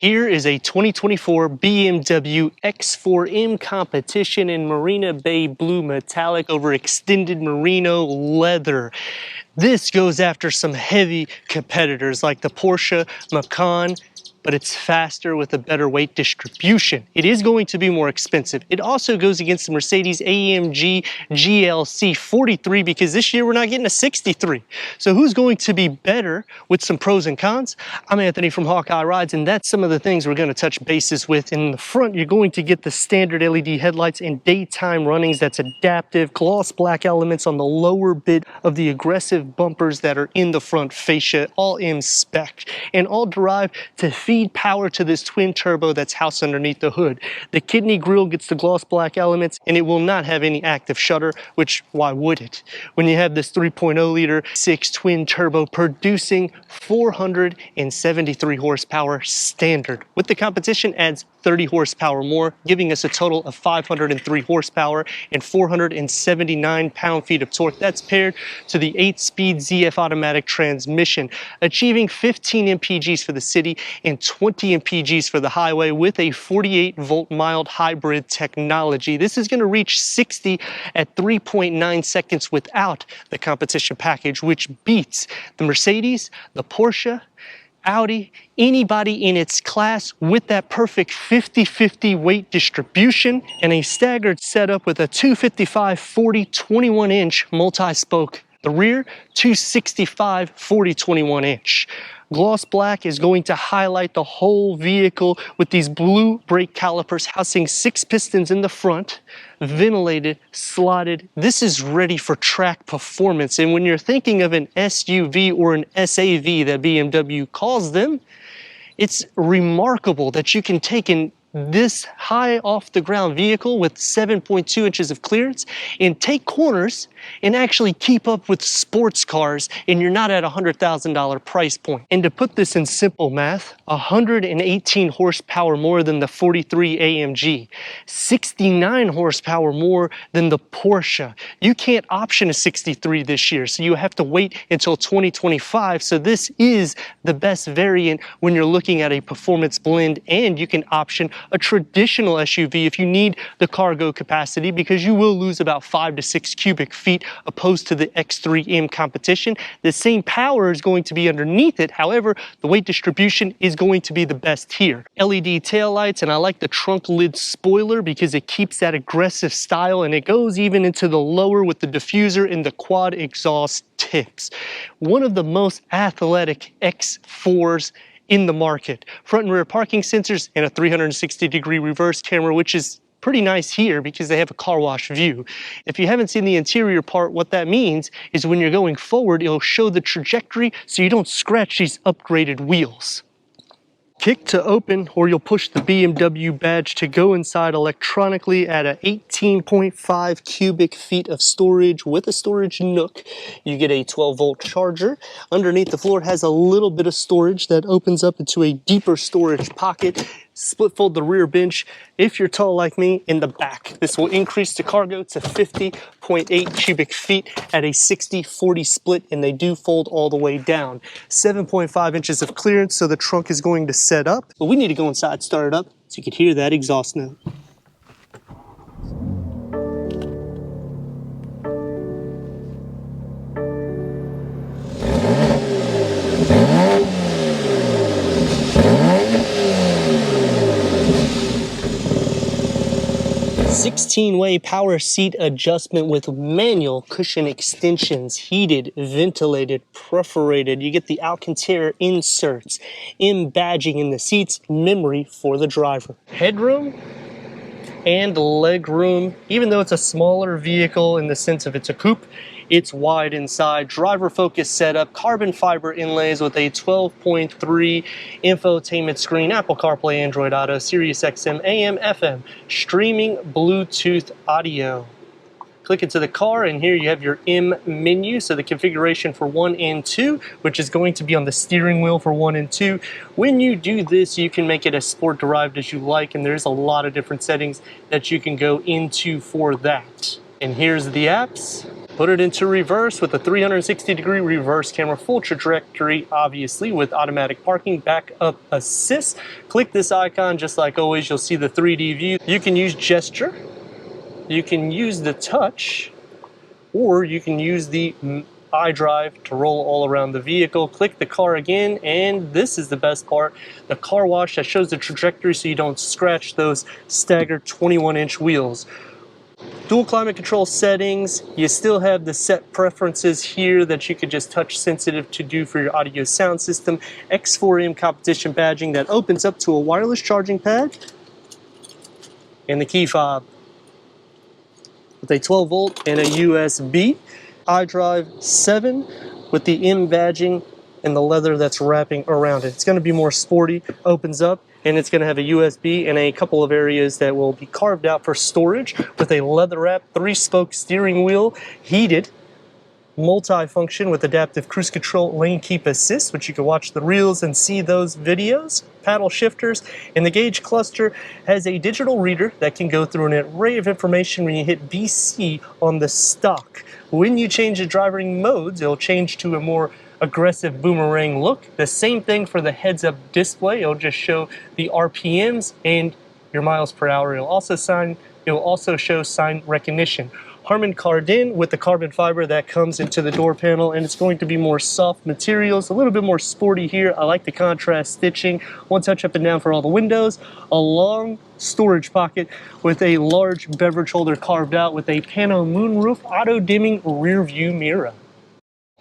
Here is a 2024 BMW X4M competition in Marina Bay Blue Metallic over extended merino leather. This goes after some heavy competitors like the Porsche Macan, but it's faster with a better weight distribution. It is going to be more expensive. It also goes against the Mercedes AMG GLC 43 because this year we're not getting a 63. So who's going to be better with some pros and cons? I'm Anthony from Hawkeye Rides, and that's some of the things we're going to touch bases with. In the front, you're going to get the standard LED headlights and daytime runnings. That's adaptive gloss black elements on the lower bit of the aggressive bumpers that are in the front fascia, all M spec, and all derived to feed power to this twin turbo that's housed underneath the hood. The kidney grille gets the gloss black elements, and it will not have any active shutter, which why would it? When you have this 3.0 liter 6 twin turbo producing 473 horsepower standard. With the competition adds 30 horsepower more, giving us a total of 503 horsepower and 479 pound-feet of torque. That's paired to the 8-speed ZF automatic transmission, achieving 15 mpgs for the city and 20 mpgs for the highway with a 48-volt mild hybrid technology. This is going to reach 60 at 3.9 seconds without the competition package, which beats the Mercedes, the Porsche, Audi, anybody in its class with that perfect 50-50 weight distribution and a staggered setup with a 255/40 21-inch multi-spoke. The rear, 265/40 21-inch. Gloss black is going to highlight the whole vehicle with these blue brake calipers housing 6 pistons in the front, ventilated, slotted. This is ready for track performance. And when you're thinking of an SUV or an SAV that BMW calls them, it's remarkable that you can take this high off the ground vehicle with 7.2 inches of clearance and take corners and actually keep up with sports cars, and you're not at a $100,000 price point. And to put this in simple math, 118 horsepower more than the 43 AMG, 69 horsepower more than the Porsche. You can't option a 63 this year, so you have to wait until 2025. So this is the best variant when you're looking at a performance blend, and you can option a traditional SUV if you need the cargo capacity, because you will lose about 5 to 6 cubic feet opposed to the X3M competition. The same power is going to be underneath it. However, the weight distribution is going to be the best here. LED taillights, and I like the trunk lid spoiler because it keeps that aggressive style, and it goes even into the lower with the diffuser and the quad exhaust tips. One of the most athletic X4s in the market. Front and rear parking sensors and a 360-degree reverse camera, which is pretty nice here because they have a car wash view. If you haven't seen the interior part, what that means is when you're going forward, it'll show the trajectory so you don't scratch these upgraded wheels. Kick to open, or you'll push the BMW badge to go inside electronically at a 18.5 cubic feet of storage with a storage nook. You get a 12-volt charger. Underneath the floor has a little bit of storage that opens up into a deeper storage pocket. Split fold the rear bench, if you're tall like me, in the back. This will increase the cargo to 50.8 cubic feet at a 60-40 split, and they do fold all the way down. 7.5 inches of clearance, so the trunk is going to set up. But we need to go inside, start it up, so you can hear that exhaust note. Sixteen-way power seat adjustment with manual cushion extensions, heated, ventilated, perforated. You get the Alcantara inserts, M-badging in the seats, memory for the driver. Headroom and leg room. Even though it's a smaller vehicle in the sense of it's a coupe, it's wide inside. Driver focus setup, carbon fiber inlays with a 12.3 infotainment screen, Apple CarPlay, Android Auto, Sirius XM, AM, FM, streaming Bluetooth audio. Click into the car, and here you have your M menu, so the configuration for 1 and 2, which is going to be on the steering wheel for 1 and 2. When you do this, you can make it as sport derived as you like, and there's a lot of different settings that you can go into for that. And here's the apps. Put it into reverse with a 360-degree reverse camera, full trajectory, obviously, with automatic parking, backup assist. Click this icon, just like always, you'll see the 3D view. You can use gesture, you can use the touch, or you can use the iDrive to roll all around the vehicle. Click the car again, and this is the best part, the car wash that shows the trajectory so you don't scratch those staggered 21-inch wheels. Dual climate control settings, you still have the set preferences here that you could just touch sensitive to do for your audio sound system. X4M competition badging that opens up to a wireless charging pad, and the key fob with a 12 volt and a USB. iDrive 7 with the M badging and the leather that's wrapping around it. It's going to be more sporty, opens up, and it's going to have a USB and a couple of areas that will be carved out for storage with a leather wrap, 3-spoke steering wheel, heated, multi-function with adaptive cruise control, lane keep assist, which you can watch the reels and see those videos, paddle shifters, and the gauge cluster has a digital reader that can go through an array of information when you hit BC on the stock. When you change the driving modes, it'll change to a more aggressive boomerang look. The same thing for the heads-up display. It'll just show the RPMs and your miles per hour. It'll also show sign recognition. Harman Kardon with the carbon fiber that comes into the door panel, and it's going to be more soft materials, a little bit more sporty here. I like the contrast stitching. One touch up and down for all the windows. A long storage pocket with a large beverage holder carved out with a pano moonroof, auto dimming rear view mirror.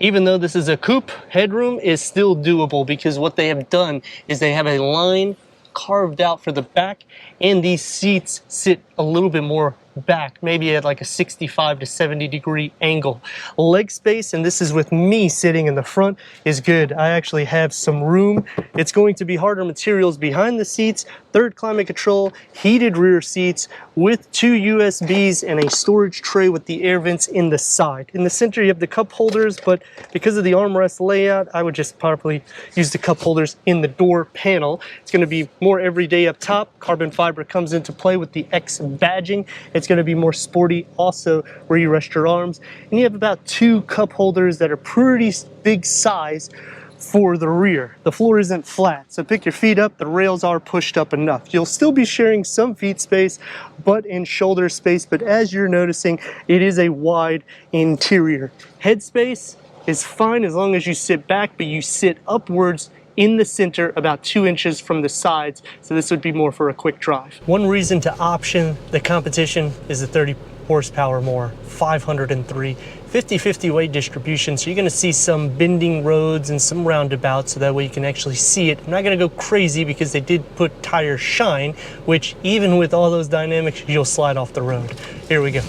Even though this is a coupe, headroom is still doable because what they have done is they have a line carved out for the back, and these seats sit a little bit more back, maybe at like a 65 to 70 degree angle. Leg space, and this is with me sitting in the front, is good. I actually have some room. It's going to be harder materials behind the seats, third climate control, heated rear seats with 2 USBs and a storage tray with the air vents in the side. In the center you have the cup holders, but because of the armrest layout, I would just probably use the cup holders in the door panel. It's going to be more everyday up top. Carbon fiber comes into play with the X badging. It's going to be more sporty also where you rest your arms, and you have about 2 cup holders that are pretty big size for the rear. The floor isn't flat, so pick your feet up. The rails are pushed up enough. You'll still be sharing some feet space, butt and shoulder space, but as you're noticing, it is a wide interior. Head space is fine as long as you sit back, but you sit upwards in the center about 2 inches from the sides, so this would be more for a quick drive. One reason to option the competition is the 30 horsepower more, 503, 50-50 weight distribution, so you're gonna see some bending roads and some roundabouts, so that way you can actually see it. I'm not gonna go crazy because they did put tire shine, which even with all those dynamics, you'll slide off the road. Here we go.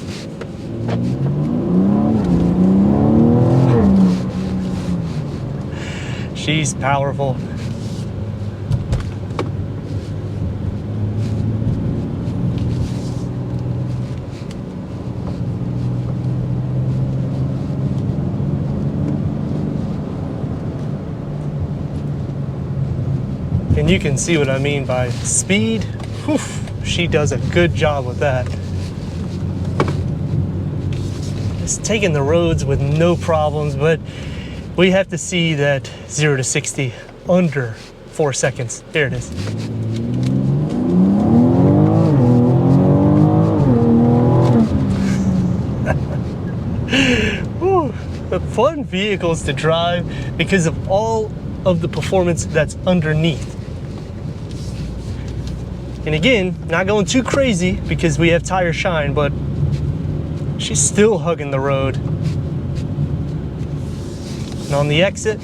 She's powerful. And you can see what I mean by speed. Whew, she does a good job with that. It's taking the roads with no problems, but we have to see that 0 to 60 under 4 seconds. There it is. Whew, the fun vehicles to drive because of all of the performance that's underneath. And again, not going too crazy because we have tire shine, but she's still hugging the road. And on the exit,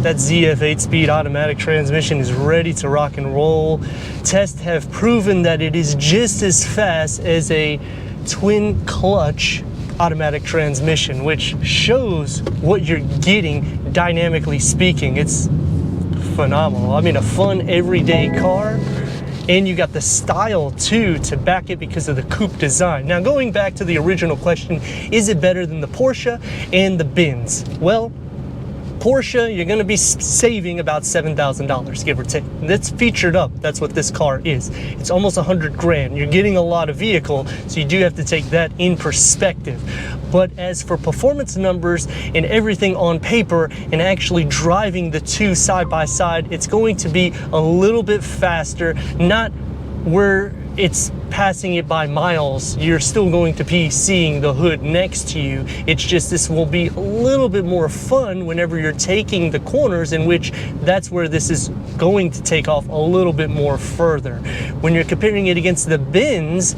that ZF 8-speed automatic transmission is ready to rock and roll. Tests have proven that it is just as fast as a twin clutch automatic transmission, which shows what you're getting dynamically speaking. It's phenomenal. I mean, a fun everyday car, and you got the style too to back it because of the coupe design. Now, going back to the original question, is it better than the Porsche and the Benz? Well, Porsche, you're going to be saving about $7,000, give or take. That's featured up. That's what this car is. It's almost 100 grand. You're getting a lot of vehicle, so you do have to take that in perspective. But as for performance numbers and everything on paper and actually driving the two side by side, it's going to be a little bit faster, not where it's passing it by miles. You're still going to be seeing the hood next to you. It's just this will be a little bit more fun whenever you're taking the corners, in which that's where this is going to take off a little bit more further. When you're comparing it against the Benz,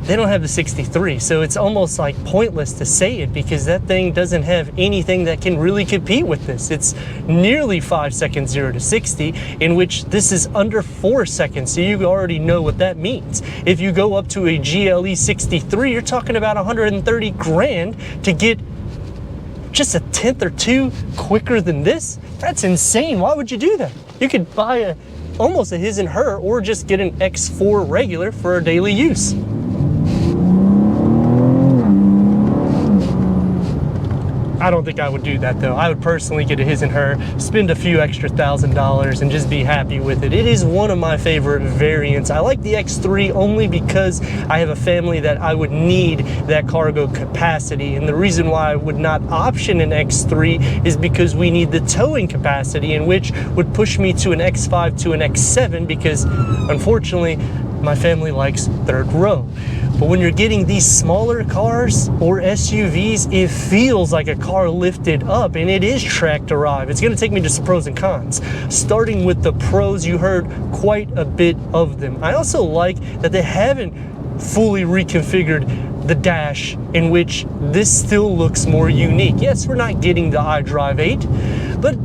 they don't have the 63, so it's almost like pointless to say it, because that thing doesn't have anything that can really compete with this. It's nearly 5 seconds 0 to 60, in which this is under 4 seconds, so you already know what that means. If you go up to a GLE 63, you're talking about 130 grand to get just a tenth or two quicker than this. That's insane. Why would you do that? You could buy almost a his and her, or just get an X4 regular for daily use. I don't think I would do that though. I would personally get a his and her, spend a few extra $1,000 and just be happy with it. It is one of my favorite variants. I like the X3 only because I have a family that I would need that cargo capacity. And the reason why I would not option an X3 is because we need the towing capacity, in which would push me to an X5 to an X7, because unfortunately my family likes third row. But when you're getting these smaller cars or SUVs, it feels like a car lifted up, and it is track to arrive. It's going to take me to some pros and cons. Starting with the pros, you heard quite a bit of them. I also like that they haven't fully reconfigured the dash, in which this still looks more unique. Yes, we're not getting the iDrive 8, but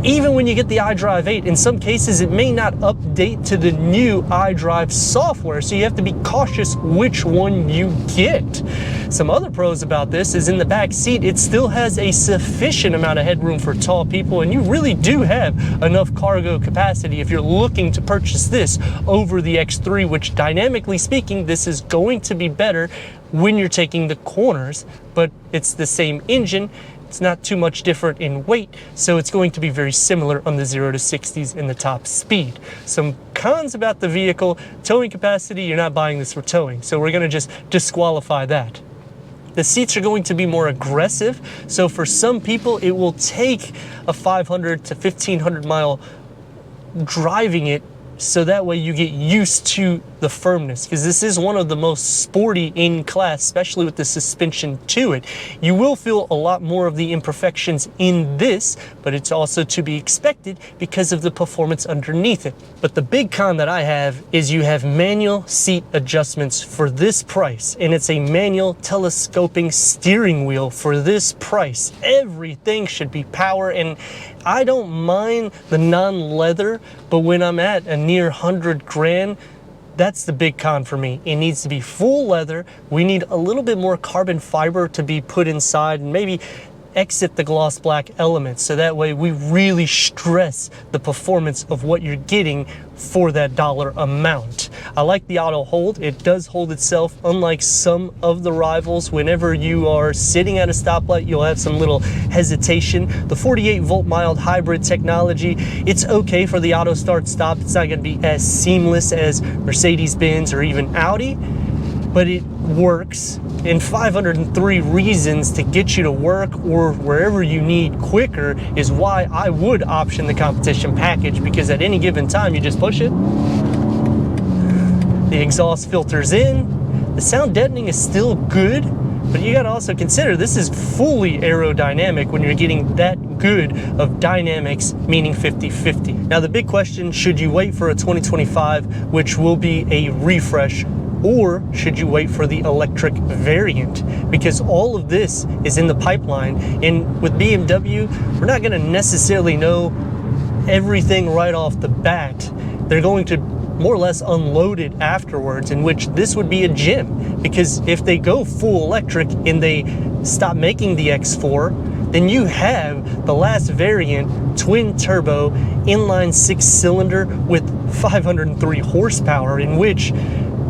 even when you get the iDrive 8, in some cases it may not update to the new iDrive software, so you have to be cautious which one you get. Some other pros about this is in the back seat, it still has a sufficient amount of headroom for tall people, and you really do have enough cargo capacity if you're looking to purchase this over the X3, which dynamically speaking, this is going to be better when you're taking the corners, but it's the same engine. It's not too much different in weight, so it's going to be very similar on the 0 to 60s and the top speed. Some cons about the vehicle: towing capacity, you're not buying this for towing, so we're gonna just disqualify that. The seats are going to be more aggressive, so for some people it will take a 500 to 1500 mile driving it, so that way you get used to the firmness, because this is one of the most sporty in class, especially with the suspension to it. You will feel a lot more of the imperfections in this, but it's also to be expected because of the performance underneath it. But the big con that I have is you have manual seat adjustments for this price, and it's a manual telescoping steering wheel for this price. Everything should be power, and I don't mind the non-leather, but when I'm at a near 100 grand, that's the big con for me. It needs to be full leather. We need a little bit more carbon fiber to be put inside, and maybe exit the gloss black elements, so that way we really stress the performance of what you're getting for that dollar amount. I like the auto hold. It does hold itself, unlike some of the rivals. Whenever you are sitting at a stoplight, you'll have some little hesitation. The 48 volt mild hybrid technology, it's okay for the auto start stop. It's not going to be as seamless as Mercedes-Benz or even Audi, but it works. And 503 reasons to get you to work or wherever you need quicker is why I would option the competition package, because at any given time you just push it, the exhaust filters in, the sound deadening is still good, but you got to also consider this is fully aerodynamic when you're getting that good of dynamics, meaning 50-50. Now the big question, should you wait for a 2025, which will be a refresh, or should you wait for the electric variant? Because all of this is in the pipeline, and with BMW, we're not going to necessarily know everything right off the bat. They're going to more or less unload it afterwards, in which this would be a gem, because if they go full electric and they stop making the X4, then you have the last variant, twin turbo, inline 6-cylinder with 503 horsepower, in which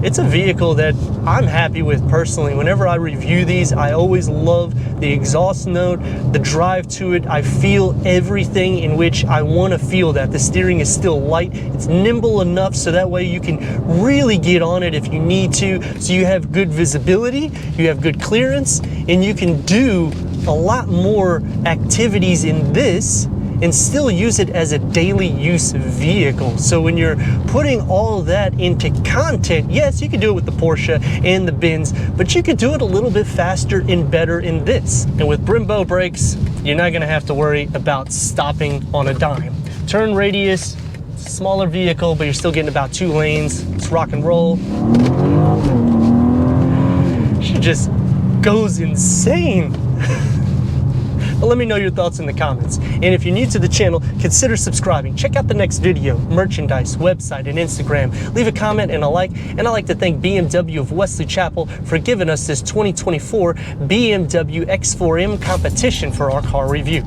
it's a vehicle that I'm happy with personally. Whenever I review these, I always love the exhaust note, the drive to it. I feel everything in which I want to feel that. The steering is still light. It's nimble enough so that way you can really get on it if you need to. So you have good visibility, you have good clearance, and you can do a lot more activities in this and still use it as a daily use vehicle. So when you're putting all of that into content, yes, you can do it with the Porsche and the Benz, but you could do it a little bit faster and better in this. And with Brembo brakes, you're not gonna have to worry about stopping on a dime. Turn radius, smaller vehicle, but you're still getting about 2 lanes. It's rock and roll. She just goes insane. But let me know your thoughts in the comments. And if you're new to the channel, consider subscribing. Check out the next video, merchandise, website, and Instagram. Leave a comment and a like. And I'd like to thank BMW of Wesley Chapel for giving us this 2024 BMW X4M competition for our car review.